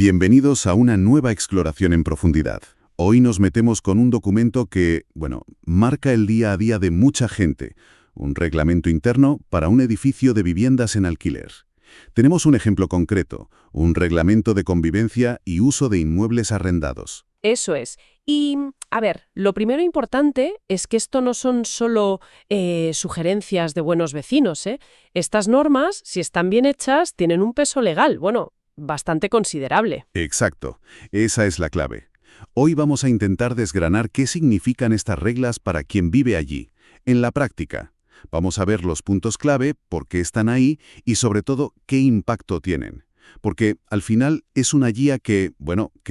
Bienvenidos a una nueva exploración en profundidad. Hoy nos metemos con un documento que, marca el día a día de mucha gente. Un reglamento interno para un edificio de viviendas en alquiler. Tenemos un ejemplo concreto, un reglamento de convivencia y uso de inmuebles arrendados. Eso es. Y, a ver, lo primero importante es que esto no son solo sugerencias de buenos vecinos, ¿eh? Estas normas, si están bien hechas, tienen un peso legal, bastante considerable. Exacto, esa es la clave. Hoy vamos a intentar desgranar qué significan estas reglas para quien vive allí, en la práctica. Vamos a ver los puntos clave, por qué están ahí y sobre todo qué impacto tienen. Porque al final es una guía que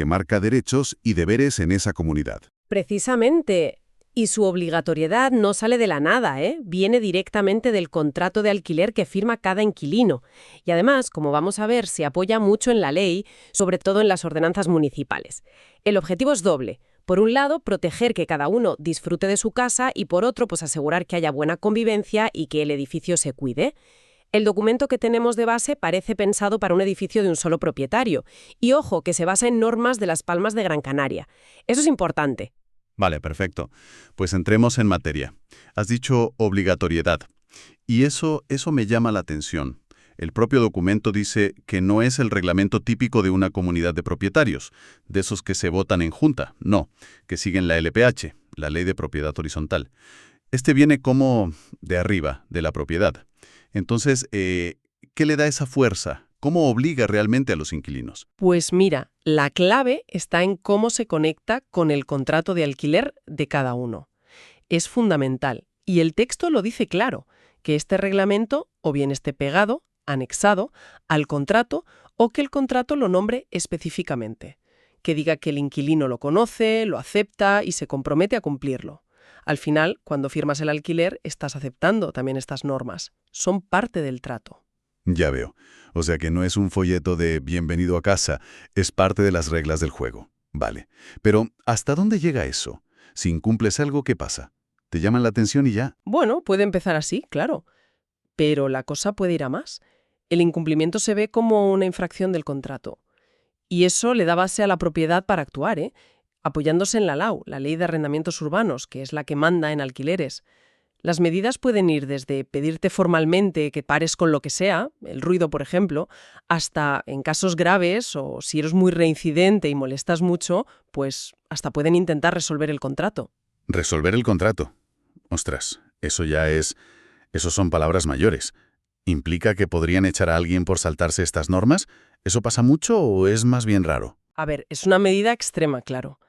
marca derechos y deberes en esa comunidad. Precisamente. Y su obligatoriedad no sale de la nada, ¿eh? Viene directamente del contrato de alquiler que firma cada inquilino. Y además, como vamos a ver, se apoya mucho en la ley, sobre todo en las ordenanzas municipales. El objetivo es doble. Por un lado, proteger que cada uno disfrute de su casa y por otro, asegurar que haya buena convivencia y que el edificio se cuide. El documento que tenemos de base parece pensado para un edificio de un solo propietario. Y ojo, que se basa en normas de Las Palmas de Gran Canaria. Eso es importante. Vale, perfecto. Pues entremos en materia. Has dicho obligatoriedad. Y eso me llama la atención. El propio documento dice que no es el reglamento típico de una comunidad de propietarios, de esos que se votan en junta, no, que siguen la LPH, la Ley de Propiedad Horizontal. Este viene como de arriba, de la propiedad. Entonces, ¿qué le da esa fuerza? ¿Cómo obliga realmente a los inquilinos? Pues mira, la clave está en cómo se conecta con el contrato de alquiler de cada uno. Es fundamental. Y el texto lo dice claro, que este reglamento o bien esté pegado, anexado, al contrato o que el contrato lo nombre específicamente. Que diga que el inquilino lo conoce, lo acepta y se compromete a cumplirlo. Al final, cuando firmas el alquiler, estás aceptando también estas normas. Son parte del trato. Ya veo. O sea que no es un folleto de bienvenido a casa, es parte de las reglas del juego. Vale. Pero, ¿hasta dónde llega eso? Si incumples algo, ¿qué pasa? ¿Te llaman la atención y ya? Bueno, puede empezar así, claro. Pero la cosa puede ir a más. El incumplimiento se ve como una infracción del contrato. Y eso le da base a la propiedad para actuar, apoyándose en la LAU, la Ley de Arrendamientos Urbanos, que es la que manda en alquileres. Las medidas pueden ir desde pedirte formalmente que pares con lo que sea, el ruido por ejemplo, hasta en casos graves o si eres muy reincidente y molestas mucho, pues hasta pueden intentar resolver el contrato. Resolver el contrato. Ostras, eso son palabras mayores. ¿Implica que podrían echar a alguien por saltarse estas normas? ¿Eso pasa mucho o es más bien raro? A ver, es una medida extrema, claro.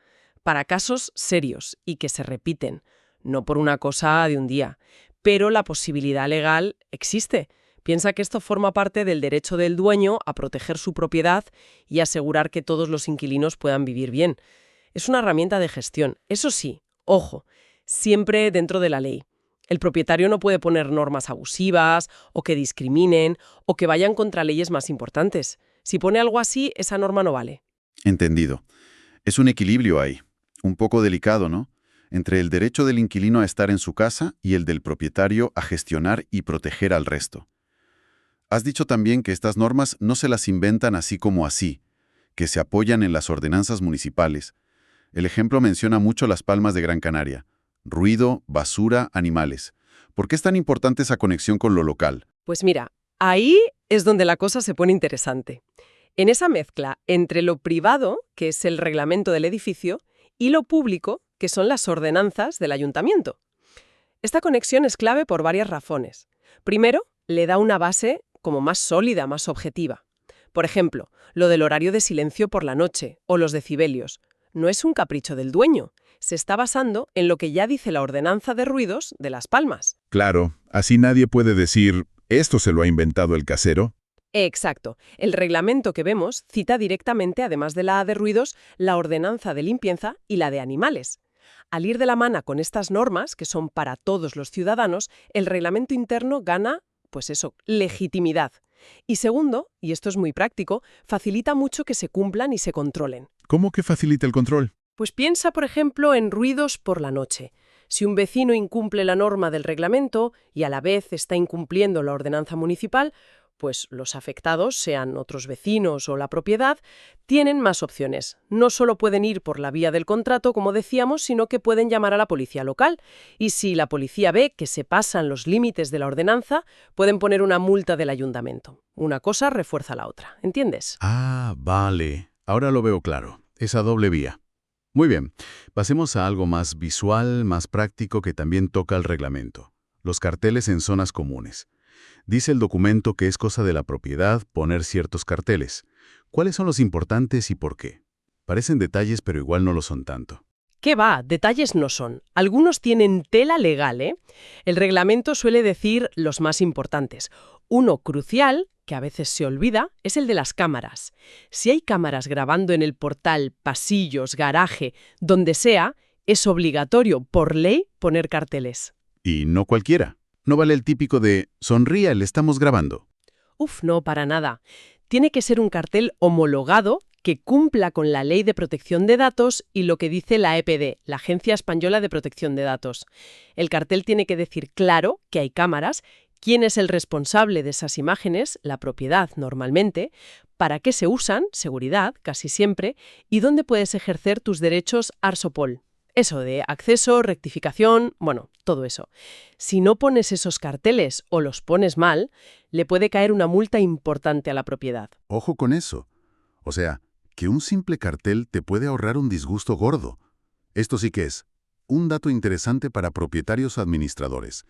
Para casos serios y que se repiten. No por una cosa de un día, pero la posibilidad legal existe. Piensa que esto forma parte del derecho del dueño a proteger su propiedad y asegurar que todos los inquilinos puedan vivir bien. Es una herramienta de gestión. Eso sí, ojo, siempre dentro de la ley. El propietario no puede poner normas abusivas o que discriminen o que vayan contra leyes más importantes. Si pone algo así, esa norma no vale. Entendido. Es un equilibrio ahí. Un poco delicado, ¿no? Entre el derecho del inquilino a estar en su casa y el del propietario a gestionar y proteger al resto. Has dicho también que estas normas no se las inventan así como así, que se apoyan en las ordenanzas municipales. El ejemplo menciona mucho Las Palmas de Gran Canaria. Ruido, basura, animales. ¿Por qué es tan importante esa conexión con lo local? Pues mira, ahí es donde la cosa se pone interesante. En esa mezcla entre lo privado, que es el reglamento del edificio, y lo público, que son las ordenanzas del ayuntamiento. Esta conexión es clave por varias razones. Primero, le da una base como más sólida, más objetiva. Por ejemplo, lo del horario de silencio por la noche o los decibelios. No es un capricho del dueño. Se está basando en lo que ya dice la ordenanza de ruidos de Las Palmas. Claro, así nadie puede decir, ¿esto se lo ha inventado el casero? Exacto. El reglamento que vemos cita directamente, además de la de ruidos, la ordenanza de limpieza y la de animales. Al ir de la mano con estas normas, que son para todos los ciudadanos, el reglamento interno gana, legitimidad. Y segundo, y esto es muy práctico, facilita mucho que se cumplan y se controlen. ¿Cómo que facilita el control? Pues piensa, por ejemplo, en ruidos por la noche. Si un vecino incumple la norma del reglamento y a la vez está incumpliendo la ordenanza municipal, pues los afectados, sean otros vecinos o la propiedad, tienen más opciones. No solo pueden ir por la vía del contrato, como decíamos, sino que pueden llamar a la policía local. Y si la policía ve que se pasan los límites de la ordenanza, pueden poner una multa del ayuntamiento. Una cosa refuerza la otra, ¿entiendes? Ah, vale. Ahora lo veo claro. Esa doble vía. Muy bien. Pasemos a algo más visual, más práctico que también toca el reglamento. Los carteles en zonas comunes. Dice el documento que es cosa de la propiedad poner ciertos carteles. ¿Cuáles son los importantes y por qué? Parecen detalles, pero igual no lo son tanto. ¿Qué va? Detalles no son. Algunos tienen tela legal, ¿eh? El reglamento suele decir los más importantes. Uno crucial, que a veces se olvida, es el de las cámaras. Si hay cámaras grabando en el portal, pasillos, garaje, donde sea, es obligatorio, por ley, poner carteles. Y no cualquiera. No vale el típico de «sonría, le estamos grabando». Uf, no, para nada. Tiene que ser un cartel homologado que cumpla con la Ley de Protección de Datos y lo que dice la EPD, la Agencia Española de Protección de Datos. El cartel tiene que decir claro que hay cámaras, quién es el responsable de esas imágenes, la propiedad normalmente, para qué se usan, seguridad, casi siempre, y dónde puedes ejercer tus derechos ARSOPOL. Eso de acceso, rectificación, bueno, todo eso. Si no pones esos carteles o los pones mal, le puede caer una multa importante a la propiedad. Ojo con eso. O sea, que un simple cartel te puede ahorrar un disgusto gordo. Esto sí que es un dato interesante para propietarios o administradores.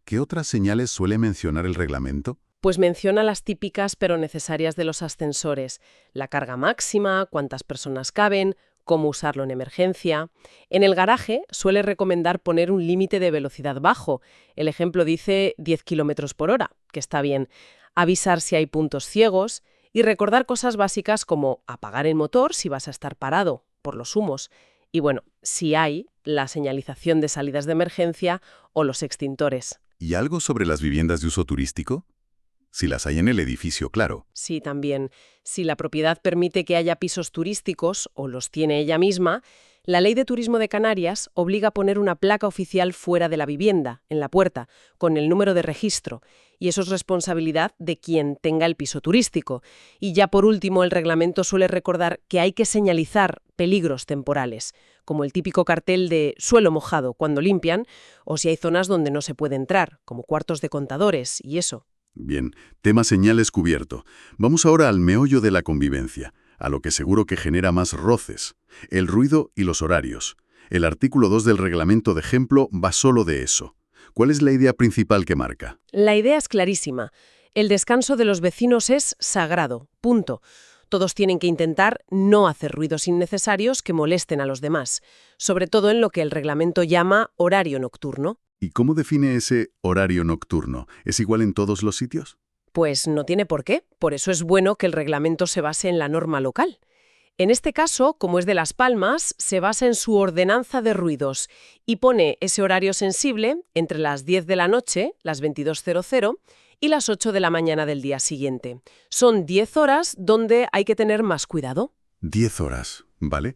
¿Qué otras señales suele mencionar el reglamento? Pues menciona las típicas pero necesarias de los ascensores. La carga máxima, cuántas personas caben, cómo usarlo en emergencia. En el garaje suele recomendar poner un límite de velocidad bajo. El ejemplo dice 10 km por hora, que está bien. Avisar si hay puntos ciegos y recordar cosas básicas como apagar el motor si vas a estar parado, por los humos. Y bueno, si hay, la señalización de salidas de emergencia o los extintores. ¿Y algo sobre las viviendas de uso turístico? Si las hay en el edificio, claro. Sí, también. Si la propiedad permite que haya pisos turísticos o los tiene ella misma, la Ley de Turismo de Canarias obliga a poner una placa oficial fuera de la vivienda, en la puerta, con el número de registro, y eso es responsabilidad de quien tenga el piso turístico. Y ya por último, el reglamento suele recordar que hay que señalizar peligros temporales, como el típico cartel de suelo mojado cuando limpian, o si hay zonas donde no se puede entrar, como cuartos de contadores y eso. Bien, tema señales cubierto. Vamos ahora al meollo de la convivencia, a lo que seguro que genera más roces, el ruido y los horarios. El artículo 2 del reglamento de ejemplo va solo de eso. ¿Cuál es la idea principal que marca? La idea es clarísima. El descanso de los vecinos es sagrado. Punto. Todos tienen que intentar no hacer ruidos innecesarios que molesten a los demás, sobre todo en lo que el reglamento llama horario nocturno. ¿Y cómo define ese horario nocturno? ¿Es igual en todos los sitios? Pues no tiene por qué. Por eso es bueno que el reglamento se base en la norma local. En este caso, como es de Las Palmas, se basa en su ordenanza de ruidos y pone ese horario sensible entre las 10 de la noche, las 22:00, y las 8 de la mañana del día siguiente. Son 10 horas donde hay que tener más cuidado. 10 horas, ¿vale?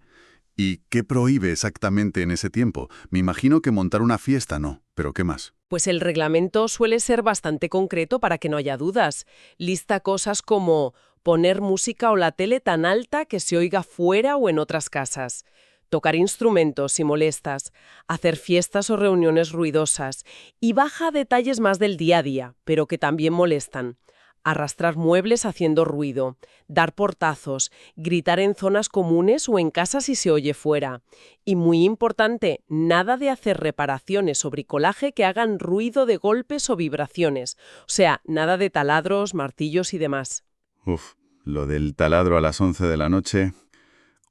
¿Y qué prohíbe exactamente en ese tiempo? Me imagino que montar una fiesta no, pero ¿qué más? Pues el reglamento suele ser bastante concreto para que no haya dudas. Lista cosas como poner música o la tele tan alta que se oiga fuera o en otras casas, tocar instrumentos si molestas, hacer fiestas o reuniones ruidosas y baja detalles más del día a día, pero que también molestan. Arrastrar muebles haciendo ruido, dar portazos, gritar en zonas comunes o en casa si se oye fuera. Y muy importante, nada de hacer reparaciones o bricolaje que hagan ruido de golpes o vibraciones. O sea, nada de taladros, martillos y demás. Uf, lo del taladro a las 11 de la noche,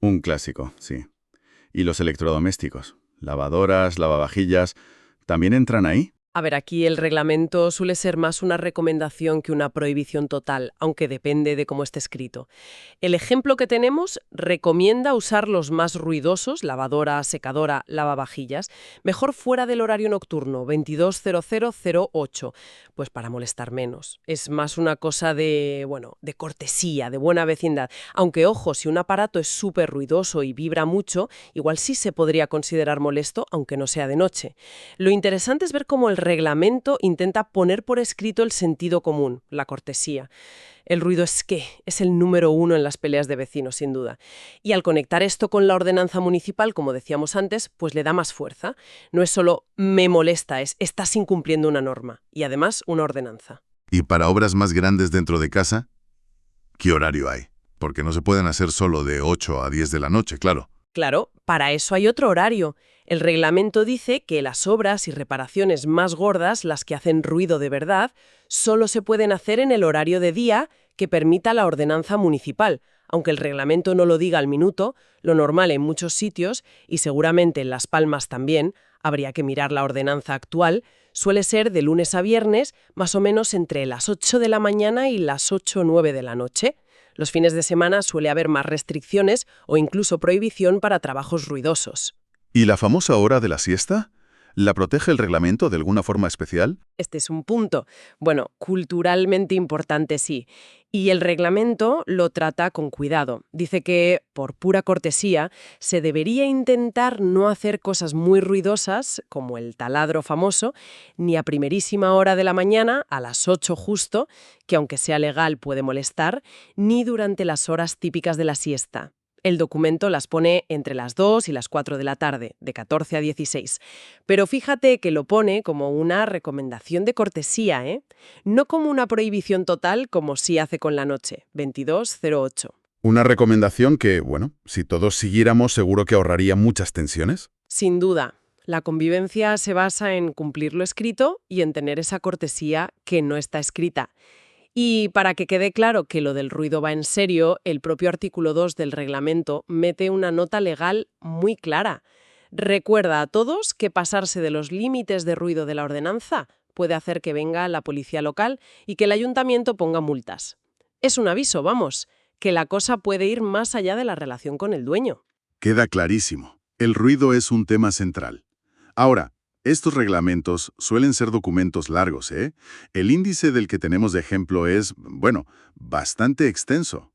un clásico, sí. ¿Y los electrodomésticos? Lavadoras, lavavajillas, ¿también entran ahí? A ver, aquí el reglamento suele ser más una recomendación que una prohibición total, aunque depende de cómo esté escrito. El ejemplo que tenemos recomienda usar los más ruidosos, lavadora, secadora, lavavajillas, mejor fuera del horario nocturno, 22:00-08, pues para molestar menos. Es más una cosa de cortesía, de buena vecindad. Aunque, ojo, si un aparato es súper ruidoso y vibra mucho, igual sí se podría considerar molesto, aunque no sea de noche. Lo interesante es ver cómo el reglamento intenta poner por escrito el sentido común, la cortesía. El ruido es el número uno en las peleas de vecinos, sin duda. Y al conectar esto con la ordenanza municipal, como decíamos antes, pues le da más fuerza. No es solo me molesta, estás incumpliendo una norma y además una ordenanza. ¿Y para obras más grandes dentro de casa? ¿Qué horario hay? Porque no se pueden hacer solo de 8 a 10 de la noche, claro. Claro, para eso hay otro horario. El reglamento dice que las obras y reparaciones más gordas, las que hacen ruido de verdad, solo se pueden hacer en el horario de día que permita la ordenanza municipal. Aunque el reglamento no lo diga al minuto, lo normal en muchos sitios, y seguramente en Las Palmas también, habría que mirar la ordenanza actual, suele ser de lunes a viernes, más o menos entre las 8 de la mañana y las 8 o 9 de la noche. Los fines de semana suele haber más restricciones o incluso prohibición para trabajos ruidosos. ¿Y la famosa hora de la siesta? ¿La protege el reglamento de alguna forma especial? Este es un punto. Bueno, culturalmente importante sí. Y el reglamento lo trata con cuidado. Dice que, por pura cortesía, se debería intentar no hacer cosas muy ruidosas, como el taladro famoso, ni a primerísima hora de la mañana, a las 8 justo, que aunque sea legal puede molestar, ni durante las horas típicas de la siesta. El documento las pone entre las 2 y las 4 de la tarde, de 14 a 16. Pero fíjate que lo pone como una recomendación de cortesía, ¿eh? No como una prohibición total como sí hace con la noche, 2208. Una recomendación que, bueno, si todos siguiéramos seguro que ahorraría muchas tensiones. Sin duda, la convivencia se basa en cumplir lo escrito y en tener esa cortesía que no está escrita. Y para que quede claro que lo del ruido va en serio, el propio artículo 2 del reglamento mete una nota legal muy clara. Recuerda a todos que pasarse de los límites de ruido de la ordenanza puede hacer que venga la policía local y que el ayuntamiento ponga multas. Es un aviso, vamos, que la cosa puede ir más allá de la relación con el dueño. Queda clarísimo. El ruido es un tema central. Ahora, estos reglamentos suelen ser documentos largos, ¿eh? El índice del que tenemos de ejemplo es, bueno, bastante extenso.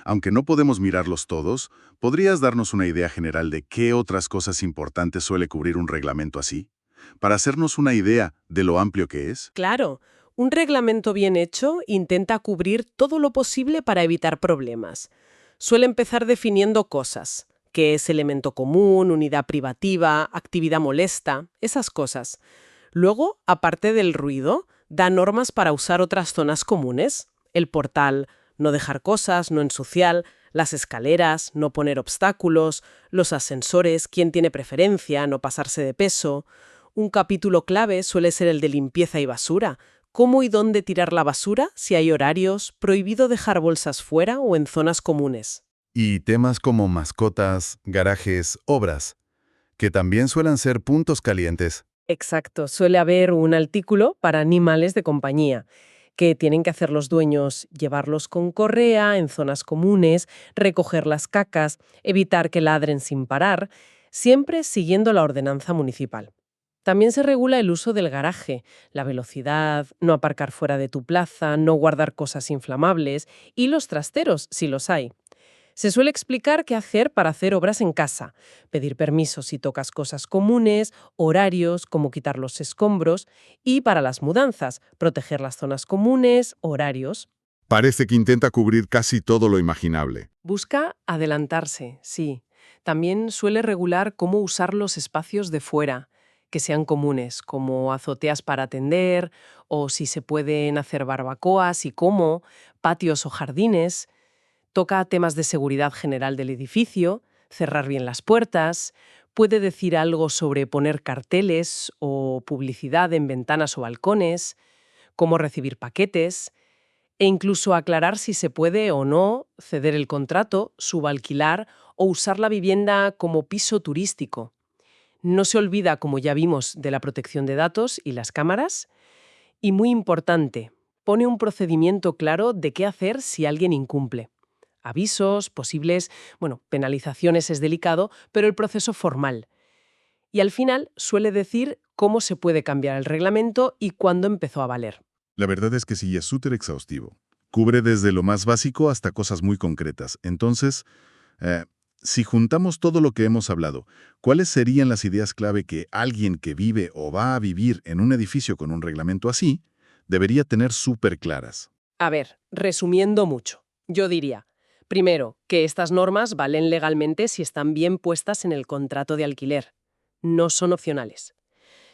Aunque no podemos mirarlos todos, ¿podrías darnos una idea general de qué otras cosas importantes suele cubrir un reglamento así? Para hacernos una idea de lo amplio que es. Claro, un reglamento bien hecho intenta cubrir todo lo posible para evitar problemas. Suele empezar definiendo cosas. ¿Qué es elemento común, unidad privativa, actividad molesta? Esas cosas. Luego, aparte del ruido, da normas para usar otras zonas comunes. El portal, no dejar cosas, no ensuciar, las escaleras, no poner obstáculos, los ascensores, quién tiene preferencia, no pasarse de peso. Un capítulo clave suele ser el de limpieza y basura. ¿Cómo y dónde tirar la basura? Si hay horarios, prohibido dejar bolsas fuera o en zonas comunes. Y temas como mascotas, garajes, obras, que también suelen ser puntos calientes. Exacto, suele haber un artículo para animales de compañía, que tienen que hacer los dueños, llevarlos con correa en zonas comunes, recoger las cacas, evitar que ladren sin parar, siempre siguiendo la ordenanza municipal. También se regula el uso del garaje, la velocidad, no aparcar fuera de tu plaza, no guardar cosas inflamables y los trasteros, si los hay. Se suele explicar qué hacer para hacer obras en casa, pedir permiso si tocas cosas comunes, horarios, como quitar los escombros, y para las mudanzas, proteger las zonas comunes, horarios. Parece que intenta cubrir casi todo lo imaginable. Busca adelantarse, sí. También suele regular cómo usar los espacios de fuera, que sean comunes, como azoteas para atender, o si se pueden hacer barbacoas y cómo, patios o jardines. Toca temas de seguridad general del edificio, cerrar bien las puertas, puede decir algo sobre poner carteles o publicidad en ventanas o balcones, cómo recibir paquetes, e incluso aclarar si se puede o no ceder el contrato, subalquilar o usar la vivienda como piso turístico. No se olvida, como ya vimos, de la protección de datos y las cámaras. Y muy importante, pone un procedimiento claro de qué hacer si alguien incumple. Avisos, posibles, penalizaciones es delicado, pero el proceso formal. Y al final suele decir cómo se puede cambiar el reglamento y cuándo empezó a valer. La verdad es que sí es súper exhaustivo. Cubre desde lo más básico hasta cosas muy concretas. Entonces, Si juntamos todo lo que hemos hablado, ¿cuáles serían las ideas clave que alguien que vive o va a vivir en un edificio con un reglamento así debería tener súper claras? A ver, resumiendo mucho, yo diría, primero, que estas normas valen legalmente si están bien puestas en el contrato de alquiler. No son opcionales.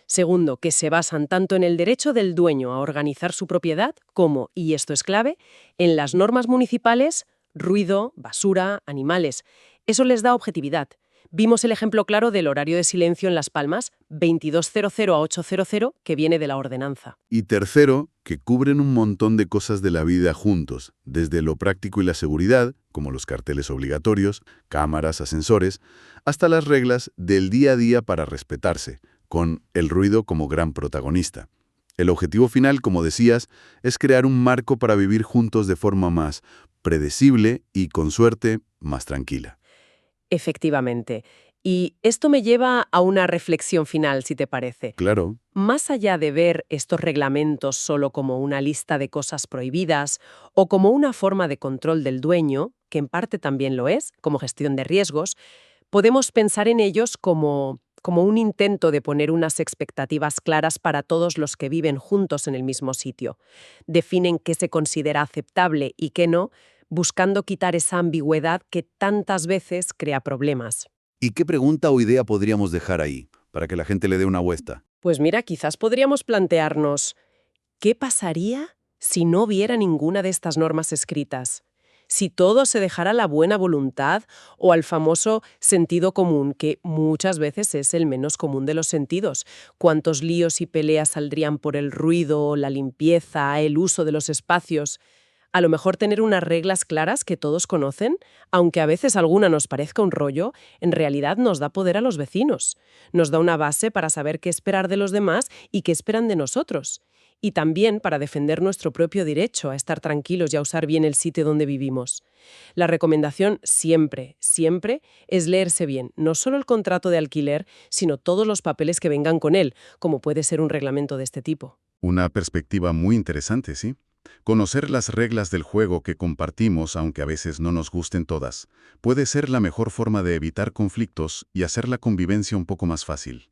Segundo, que se basan tanto en el derecho del dueño a organizar su propiedad como, y esto es clave, en las normas municipales, ruido, basura, animales. Eso les da objetividad. Vimos el ejemplo claro del horario de silencio en Las Palmas, 22:00 a 8:00, que viene de la ordenanza. Y tercero, que cubren un montón de cosas de la vida juntos, desde lo práctico y la seguridad, como los carteles obligatorios, cámaras, ascensores, hasta las reglas del día a día para respetarse, con el ruido como gran protagonista. El objetivo final, como decías, es crear un marco para vivir juntos de forma más predecible y, con suerte, más tranquila. Efectivamente. Y esto me lleva a una reflexión final, si te parece. Claro. Más allá de ver estos reglamentos solo como una lista de cosas prohibidas o como una forma de control del dueño, que en parte también lo es, como gestión de riesgos, podemos pensar en ellos como un intento de poner unas expectativas claras para todos los que viven juntos en el mismo sitio. Definen qué se considera aceptable y qué no, buscando quitar esa ambigüedad que tantas veces crea problemas. ¿Y qué pregunta o idea podríamos dejar ahí, para que la gente le dé una vuelta? Pues mira, quizás podríamos plantearnos, ¿qué pasaría si no hubiera ninguna de estas normas escritas? Si todo se dejara a la buena voluntad o al famoso sentido común, que muchas veces es el menos común de los sentidos. ¿Cuántos líos y peleas saldrían por el ruido, la limpieza, el uso de los espacios? A lo mejor tener unas reglas claras que todos conocen, aunque a veces alguna nos parezca un rollo, en realidad nos da poder a los vecinos. Nos da una base para saber qué esperar de los demás y qué esperan de nosotros. Y también para defender nuestro propio derecho a estar tranquilos y a usar bien el sitio donde vivimos. La recomendación siempre, siempre es leerse bien, no solo el contrato de alquiler, sino todos los papeles que vengan con él, como puede ser un reglamento de este tipo. Una perspectiva muy interesante, ¿sí? Conocer las reglas del juego que compartimos, aunque a veces no nos gusten todas, puede ser la mejor forma de evitar conflictos y hacer la convivencia un poco más fácil.